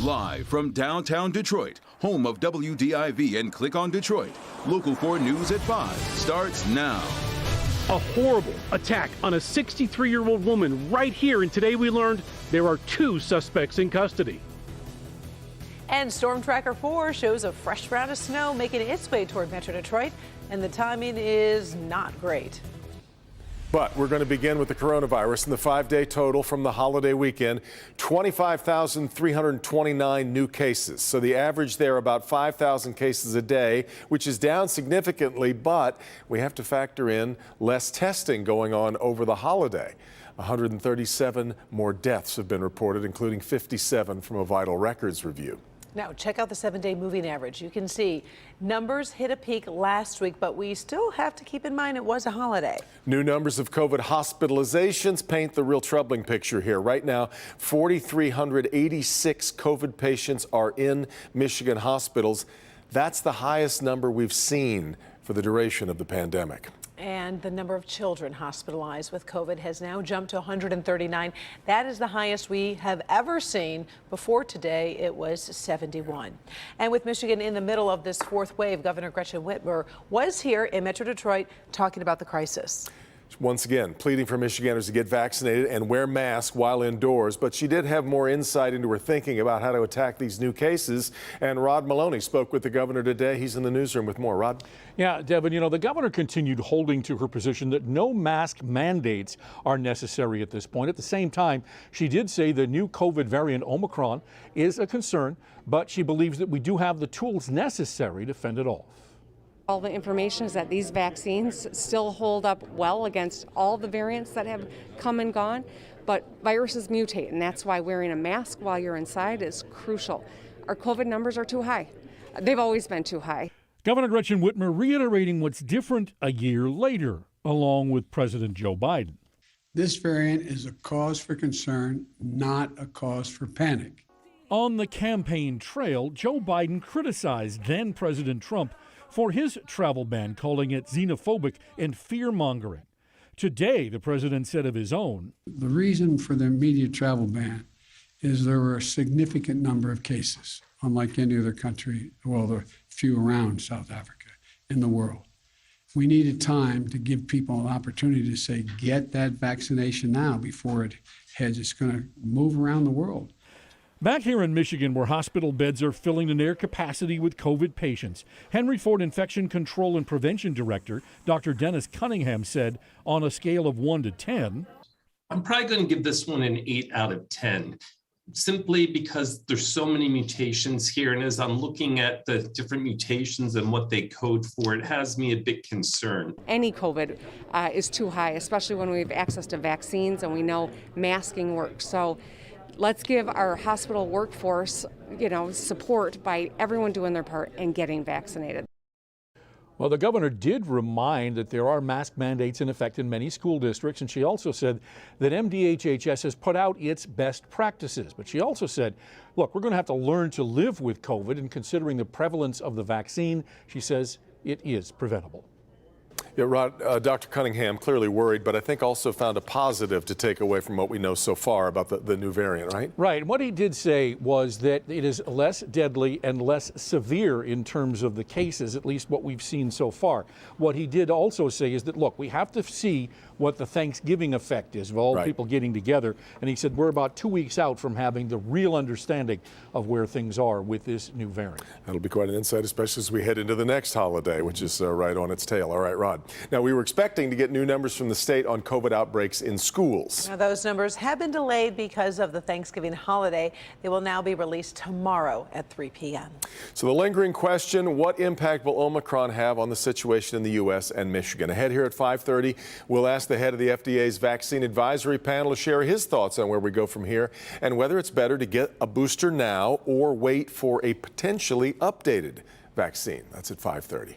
Live from downtown Detroit, home of WDIV and Click on Detroit, Local 4 News at 5 starts now. A horrible attack on a 63-year-old woman right here, and today we learned there are 2 suspects in custody. And Storm Tracker 4 shows a fresh round of snow making its way toward Metro Detroit, and the timing is not great. But we're going to begin with the coronavirus and the 5-day total from the holiday weekend, 25,329 new cases. So the average there about 5,000 cases a day, which is down significantly, but we have to factor in less testing going on over the holiday. 137 more deaths have been reported, including 57 from a vital records review. Now, check out the 7-day moving average. You can see numbers hit a peak last week, but we still have to keep in mind it was a holiday. New numbers of COVID hospitalizations paint the real troubling picture here. Right now, 4,386 COVID patients are in Michigan hospitals. That's the highest number we've seen for the duration of the pandemic. And the number of children hospitalized with COVID has now jumped to 139. That is the highest we have ever seen. Before today, it was 71. And with Michigan in the middle of this 4th wave, Governor Gretchen Whitmer was here in Metro Detroit talking about the crisis. Once again, pleading for Michiganders to get vaccinated and wear masks while indoors. But she did have more insight into her thinking about how to attack these new cases. And Rod Maloney spoke with the governor today. He's in the newsroom with more. Rod? Yeah, Devin, you know, the governor continued holding to her position that no mask mandates are necessary at this point. At the same time, she did say the new COVID variant Omicron is a concern, but she believes that we do have the tools necessary to fend it off. All the information is that these vaccines still hold up well against all the variants that have come and gone, but viruses mutate, and that's why wearing a mask while you're inside is crucial. Our COVID numbers are too high. They've always been too high. Governor Gretchen Whitmer reiterating what's different a year later, along with President Joe Biden. This variant is a cause for concern, not a cause for panic. On the campaign trail, Joe Biden criticized then President Trump for his travel ban, calling it xenophobic and fear-mongering. Today, the president said of his own, the reason for the immediate travel ban is there were a significant number of cases, unlike any other country, well, there are few around South Africa in the world. We needed time to give people an opportunity to say, get that vaccination now before it heads. It's going to move around the world. Back here in Michigan, where hospital beds are filling to near capacity with COVID patients, Henry Ford Infection Control and Prevention Director Dr. Dennis Cunningham said, on a scale of 1 to 10, I'm probably going to give this one an 8 out of 10, simply because there's so many mutations here. And as I'm looking at the different mutations and what they code for, it has me a bit concerned. Any COVID is too high, especially when we have access to vaccines and we know masking works. So let's give our hospital workforce, support by everyone doing their part and getting vaccinated. Well, the governor did remind that there are mask mandates in effect in many school districts, and she also said that MDHHS has put out its best practices. But she also said, look, we're going to have to learn to live with COVID, and considering the prevalence of the vaccine, she says it is preventable. Yeah, Rod, Dr. Cunningham clearly worried, but I think also found a positive to take away from what we know so far about the new variant, right? Right. And what he did say was that it is less deadly and less severe in terms of the cases, at least what we've seen so far. What he did also say is that, look, we have to see what the Thanksgiving effect is of all people getting together. And he said we're about 2 weeks out from having the real understanding of where things are with this new variant. That'll be quite an insight, especially as we head into the next holiday, which is right on its tail. All right, Rod. Now, we were expecting to get new numbers from the state on COVID outbreaks in schools. Now, those numbers have been delayed because of the Thanksgiving holiday. They will now be released tomorrow at 3 p.m. So the lingering question, what impact will Omicron have on the situation in the U.S. and Michigan? Ahead here at 5:30, we'll ask the head of the FDA's vaccine advisory panel to share his thoughts on where we go from here and whether it's better to get a booster now or wait for a potentially updated vaccine. That's at 5:30.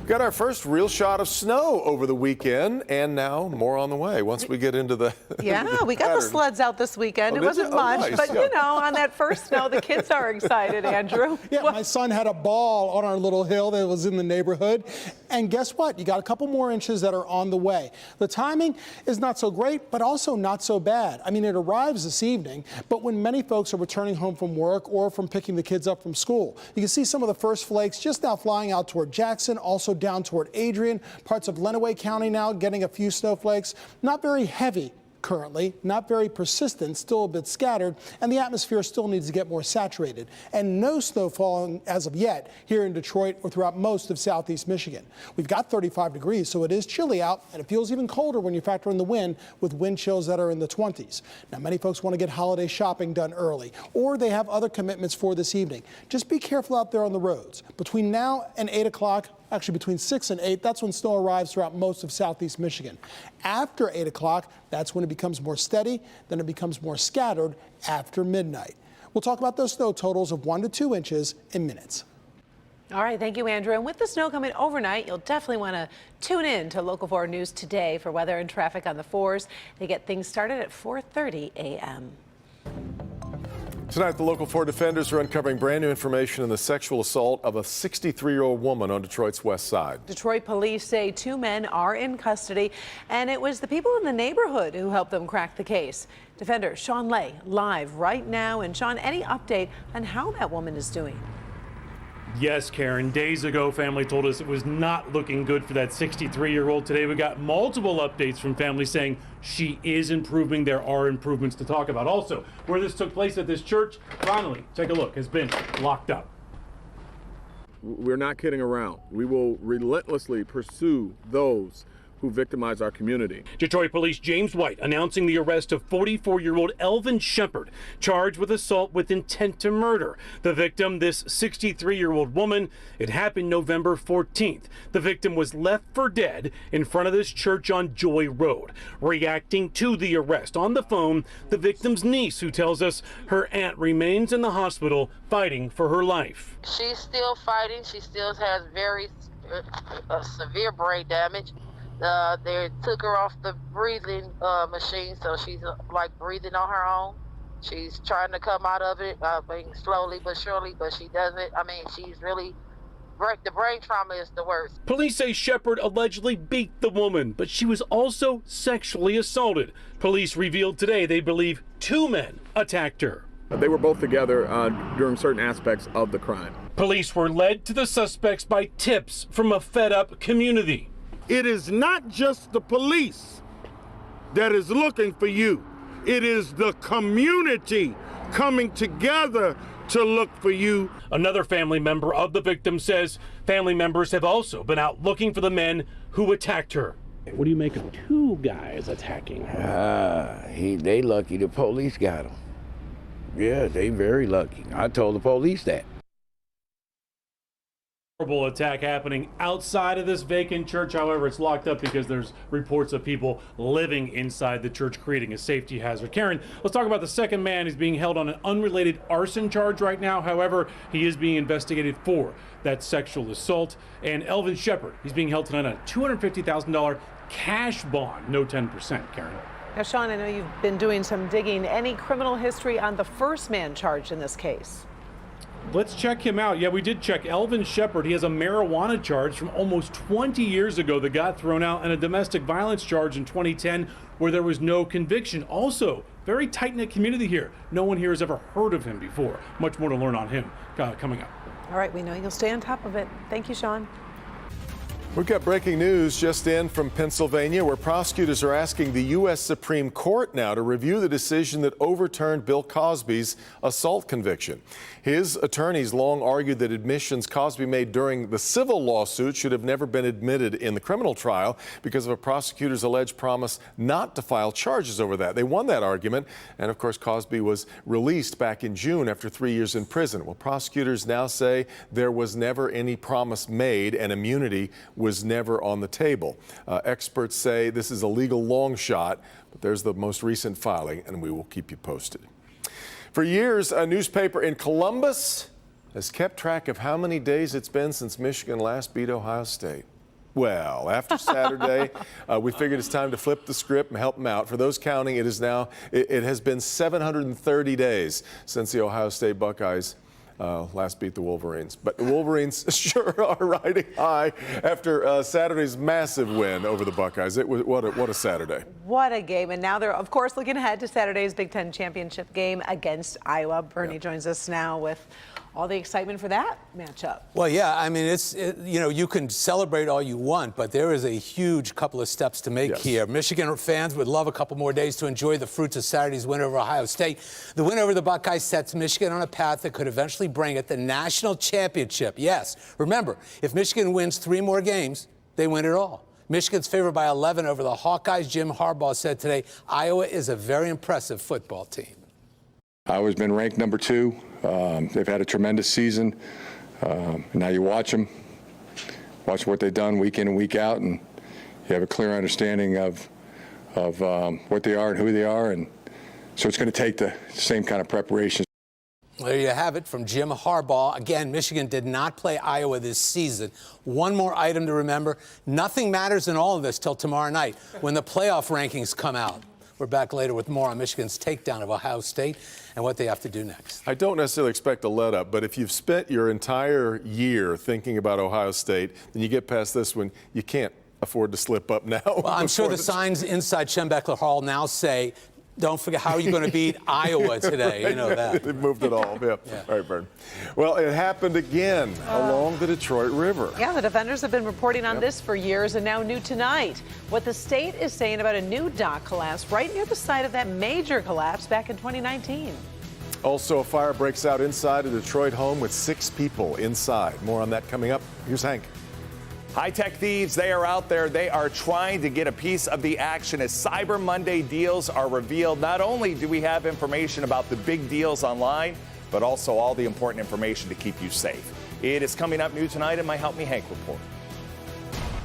We got our first real shot of snow over the weekend, and now more on the way once we get into the Yeah, we got the sleds out this weekend. Oh, It did wasn't you? Oh, much, nice. but you know, on that first snow, the kids are excited, Andrew. Yeah, my son had a ball on our little hill that was in the neighborhood. And guess what? You got a couple more inches that are on the way. The timing is not so great, but also not so bad. I mean, it arrives this evening, but when many folks are returning home from work or from picking the kids up from school, you can see some of the first flakes just now flying out toward Jackson, also down toward Adrian, parts of Lenawee County now getting a few snowflakes. Not very heavy currently, not very persistent, still a bit scattered, and the atmosphere still needs to get more saturated. And no snow falling as of yet here in Detroit or throughout most of southeast Michigan. We've got 35 degrees, so it is chilly out, and it feels even colder when you factor in the wind with wind chills that are in the 20s. Now, many folks want to get holiday shopping done early, or they have other commitments for this evening. Just be careful out there on the roads. Between now and 8 o'clock, actually between 6 and 8, that's when snow arrives throughout most of southeast Michigan. After 8 o'clock, that's when it becomes more steady, then it becomes more scattered after midnight. We'll talk about those snow totals of 1 to 2 inches in minutes. All right, thank you, Andrew. And with the snow coming overnight, you'll definitely want to tune in to Local 4 News today for weather and traffic on the 4s. They get things started at 4:30 a.m. Tonight, the Local 4 defenders are uncovering brand new information in the sexual assault of a 63-year-old woman on Detroit's west side. Detroit police say 2 men are in custody, and it was the people in the neighborhood who helped them crack the case. Defender Sean Lay live right now. And Sean, any update on how that woman is doing? Yes, Karen. Days ago, family told us it was not looking good for that 63-year-old. Today, we got multiple updates from family saying she is improving. There are improvements to talk about. Also, where this took place at this church, Connolly, take a look, has been locked up. We're not kidding around. We will relentlessly pursue those who victimize our community. Detroit Police James White announcing the arrest of 44-year-old Elvin Shepard, charged with assault with intent to murder. The victim, this 63-year-old woman, it happened November 14th. The victim was left for dead in front of this church on Joy Road. Reacting to the arrest on the phone, the victim's niece, who tells us her aunt remains in the hospital fighting for her life. She's still fighting. She still has very severe brain damage. They took her off the breathing machine, so she's like breathing on her own. She's trying to come out of it, slowly but surely, but she doesn't. I mean, she's really, the brain trauma is the worst. Police say Shepard allegedly beat the woman, but she was also sexually assaulted. Police revealed today they believe 2 men attacked her. They were both together during certain aspects of the crime. Police were led to the suspects by tips from a fed-up community. It is not just the police that is looking for you. It is the community coming together to look for you. Another family member of the victim says family members have also been out looking for the men who attacked her. What do you make of 2 guys attacking her? They lucky the police got him. Yeah, they very lucky. I told the police that. Horrible attack happening outside of this vacant church. However, it's locked up because there's reports of people living inside the church, creating a safety hazard. Karen, let's talk about the second man. He's being held on an unrelated arson charge right now. However, he is being investigated for that sexual assault. And Elvin Shepard, he's being held tonight on a $250,000 cash bond, no 10%, Karen. Now, Sean, I know you've been doing some digging. Any criminal history on the first man charged in this case? Let's check him out. Yeah, we did check Elvin Shepard. He has a marijuana charge from almost 20 years ago that got thrown out, and a domestic violence charge in 2010 where there was no conviction. Also, very tight-knit community here. No one here has ever heard of him before. Much more to learn on him coming up. All right, we know you'll stay on top of it. Thank you, Sean. We've got breaking news just in from Pennsylvania, where prosecutors are asking the U.S. Supreme Court now to review the decision that overturned Bill Cosby's assault conviction. His attorneys long argued that admissions Cosby made during the civil lawsuit should have never been admitted in the criminal trial because of a prosecutor's alleged promise not to file charges over that. They won that argument, and of course Cosby was released back in June after 3 years in prison. Well, prosecutors now say there was never any promise made and immunity was never on the table. Experts say this is a legal long shot, but there's the most recent filing, and we will keep you posted. For years, a newspaper in Columbus has kept track of how many days it's been since Michigan last beat Ohio State. Well, after Saturday, we figured it's time to flip the script and help them out. For those counting, it has been 730 days since the Ohio State Buckeyes last beat the Wolverines. But the Wolverines sure are riding high after Saturday's massive win over the Buckeyes. It was what a Saturday. What a game. And now they're, of course, looking ahead to Saturday's Big Ten championship game against Iowa. Bernie joins us now with all the excitement for that matchup. Well, yeah, I mean, you can celebrate all you want, but there is a huge couple of steps to make here. Michigan fans would love a couple more days to enjoy the fruits of Saturday's win over Ohio State. The win over the Buckeyes sets Michigan on a path that could eventually bring it the national championship. Yes, remember, if Michigan wins 3 more games, they win it all. Michigan's favored by 11 over the Hawkeyes. Jim Harbaugh said today, Iowa is a very impressive football team. Iowa's been ranked number 2. They've had a tremendous season. Now you watch them, watch what they've done week in and week out, and you have a clear understanding of what they are and who they are. And so it's going to take the same kind of preparation. There you have it from Jim Harbaugh. Again, Michigan did not play Iowa this season. One more item to remember. Nothing matters in all of this till tomorrow night when the playoff rankings come out. We're back later with more on Michigan's takedown of Ohio State and what they have to do next. I don't necessarily expect a let up, but if you've spent your entire year thinking about Ohio State, then you get past this one, you can't afford to slip up now. Well, I'm sure the signs inside Schembechler Hall now say, don't forget, how are you going to beat Iowa today? Right. You know that. They've moved it all. Yeah. All right, Vern. Well, it happened again along the Detroit River. Yeah, the defenders have been reporting on this for years, and now new tonight. What the state is saying about a new dock collapse right near the site of that major collapse back in 2019. Also, a fire breaks out inside a Detroit home with 6 people inside. More on that coming up. Here's Hank. High-tech thieves, they are out there. They are trying to get a piece of the action as Cyber Monday deals are revealed. Not only do we have information about the big deals online, but also all the important information to keep you safe. It is coming up new tonight in my Help Me Hank report.